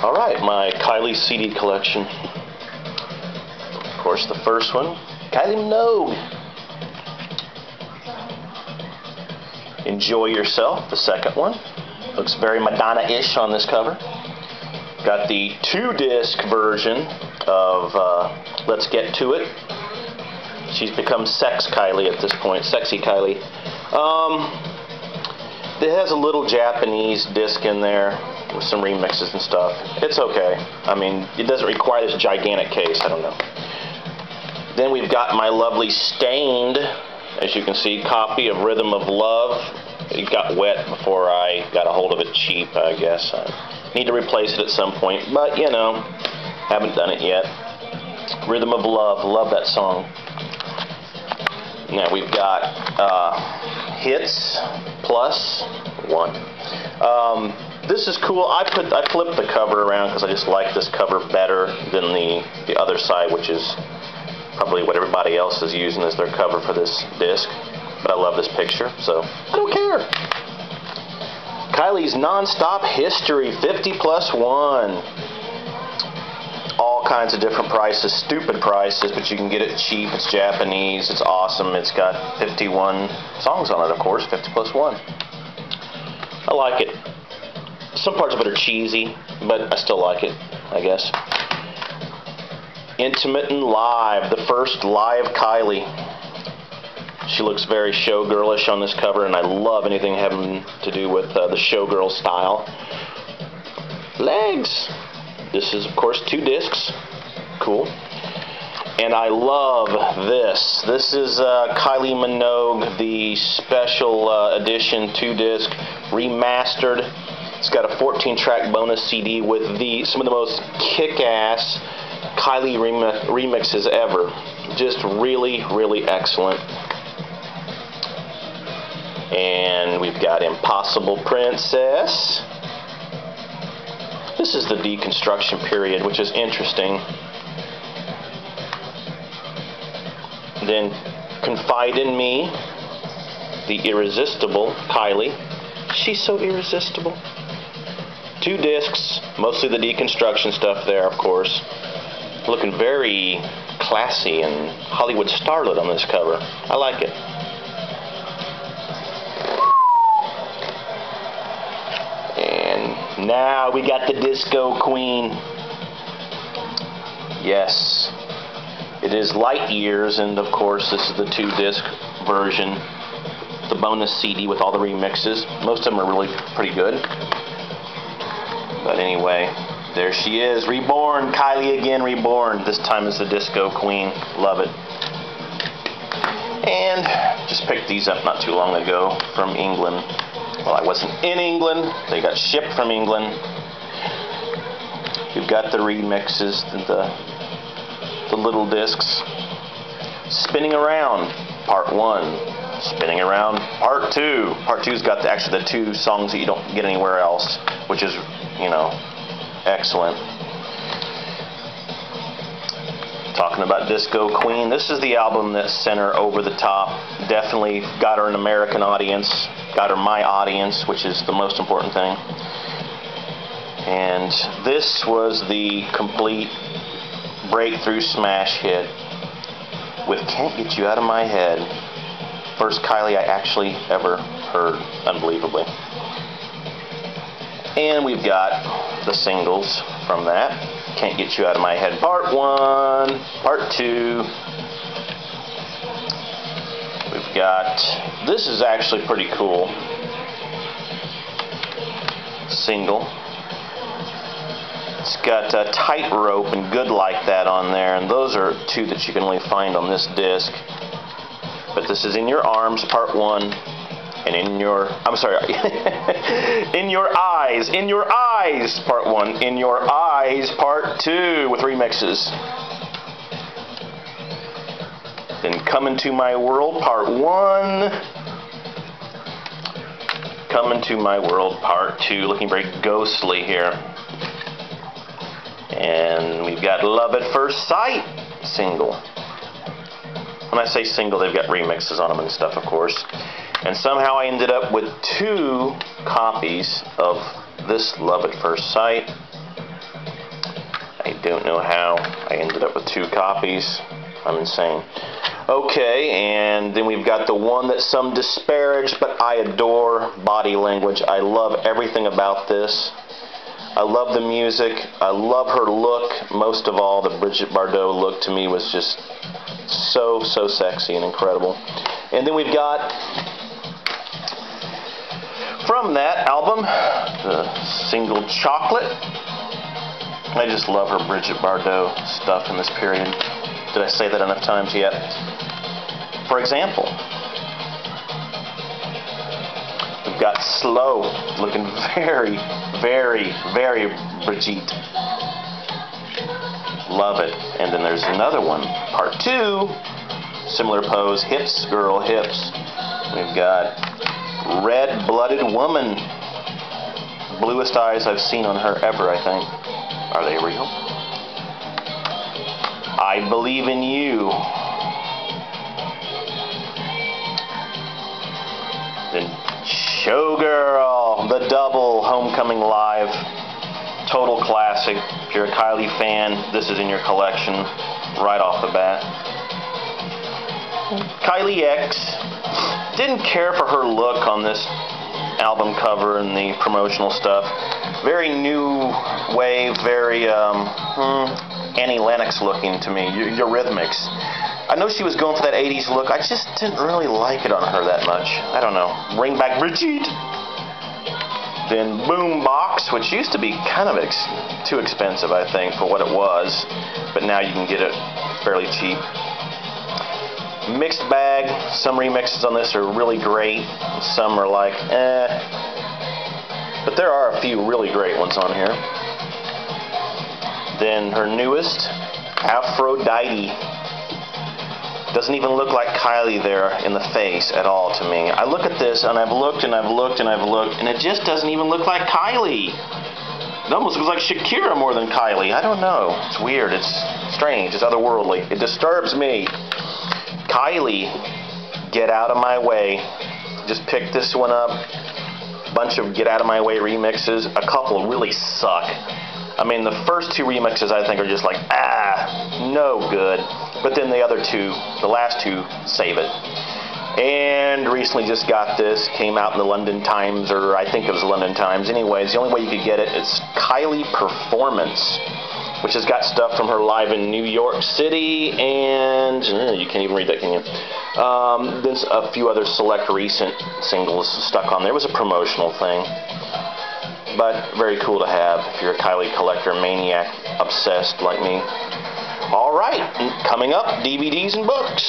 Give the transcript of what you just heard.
Alright, my Kylie CD collection. Of course, the first one, Kylie Minogue. Enjoy Yourself, the second one. Looks very Madonna-ish on this cover. Got the 2-disc version of Let's Get To It. She's become Sex Kylie at this point, Sexy Kylie. It has a little Japanese disc in there with some remixes and stuff. It's okay. I mean, it doesn't require this gigantic case. I don't know. Then we've got my lovely stained, as you can see, copy of Rhythm of Love. It got wet before I got a hold of it cheap, I guess. I need to replace it at some point, but, you know, haven't done it yet. Rhythm of Love. Love that song. Now we've got Hits Plus 1. This is cool. I flipped the cover around because I just like this cover better than the other side, which is probably what everybody else is using as their cover for this disc. But I love this picture, so I don't care. Kylie's Non-Stop History 50 plus 1. All kinds of different prices, stupid prices, but you can get it cheap. It's Japanese. It's awesome. It's got 51 songs on it, of course, 50 plus 1. I like it. Some parts of it are cheesy, but I still like it, I guess. Intimate and Live, the first live Kylie. She looks very showgirlish on this cover, and I love anything having to do with the showgirl style. Legs. This is, of course, 2 discs. Cool. And I love this. This is Kylie Minogue, the special edition 2-disc remastered. It's got a 14-track bonus CD with some of the most kick-ass Kylie remixes ever. Just really, really excellent. And we've got Impossible Princess. This is the deconstruction period, which is interesting. Then Confide in Me, the irresistible Kylie. She's so irresistible. 2 discs, mostly the deconstruction stuff there, of course. Looking very classy and Hollywood starlet on this cover. I like it. And now we got the Disco Queen. Yes. It is Light Years, and of course this is the 2-disc version. The bonus CD with all the remixes. Most of them are really pretty good. But anyway, there she is, reborn. Kylie again, reborn. This time as the Disco Queen. Love it. And just picked these up not too long ago from England. Well, I wasn't in England. They got shipped from England. We've got the remixes, the little discs. Spinning Around, Part 1. Spinning Around, Part 2. Part 2's got actually the 2 songs that you don't get anywhere else, which is, you know, excellent. Talking about Disco Queen, this is the album that sent her over the top. Definitely got her an American audience, got her my audience, which is the most important thing. And this was the complete breakthrough smash hit with Can't Get You Out of My Head. First Kylie I actually ever heard, unbelievably. And we've got the singles from that. Can't Get You Out of My Head, Part 1, Part 2. We've got, this is actually pretty cool. Single. It's got Tightrope and Good Like That on there, and those are 2 that you can only find on this disc. But this is In Your Arms, Part 1, and In Your Eyes, Part 1, In Your Eyes, Part 2, with remixes. Then Come Into My World, Part 1, Come Into My World, Part 2, looking very ghostly here. And we've got Love at First Sight, single. When I say single, they've got remixes on them and stuff, of course. And somehow I ended up with 2 copies of this Love at First Sight. I don't know how I ended up with 2 copies. I'm insane. Okay, and then we've got the one that some disparage, but I adore, Body Language. I love everything about this. I love the music. I love her look. Most of all, the Brigitte Bardot look to me was just so sexy and incredible. And then we've got, from that album, the single Chocolate. I just love her Brigitte Bardot stuff in this period. Did I say that enough times yet? For example, we've got Slow, looking very Brigitte. Love it. And then there's another one, part 2, similar pose, Hips, Girl, Hips. We've got Red-Blooded Woman. Bluest eyes I've seen on her ever, I think. Are they real? I Believe in You. Then Showgirl, the double, Homecoming Live. Total classic. If you're a Kylie fan, this is in your collection right off the bat. Kylie X. Didn't care for her look on this album cover and the promotional stuff. Very new wave, very Annie Lennox looking to me, Eurythmics. I know she was going for that 80s look. I just didn't really like it on her that much. I don't know. Bring back Brigitte. Then Boombox, which used to be kind of too expensive, I think, for what it was. But now you can get it fairly cheap. Mixed bag. Some remixes on this are really great. Some are like, eh. But there are a few really great ones on here. Then her newest, Aphrodite. Doesn't even look like Kylie there in the face at all to me. I look at this and I've looked and I've looked and I've looked and it just doesn't even look like Kylie. It almost looks like Shakira more than Kylie. I don't know. It's weird. It's strange. It's otherworldly. It disturbs me. Kylie, get out of my way. Just pick this one up. Bunch of get out of my way remixes. A couple really suck. I mean, the first 2 remixes I think are just like, no good. But then the other 2, the last 2, save it. And recently just got this. Came out in the London Times, or I think it was the London Times. Anyways, the only way you could get it is Kylie Performance, which has got stuff from her live in New York City, and you can't even read that, can you? There's a few other select recent singles stuck on there. It was a promotional thing, but very cool to have if you're a Kylie collector, maniac, obsessed like me. All right, coming up, DVDs and books.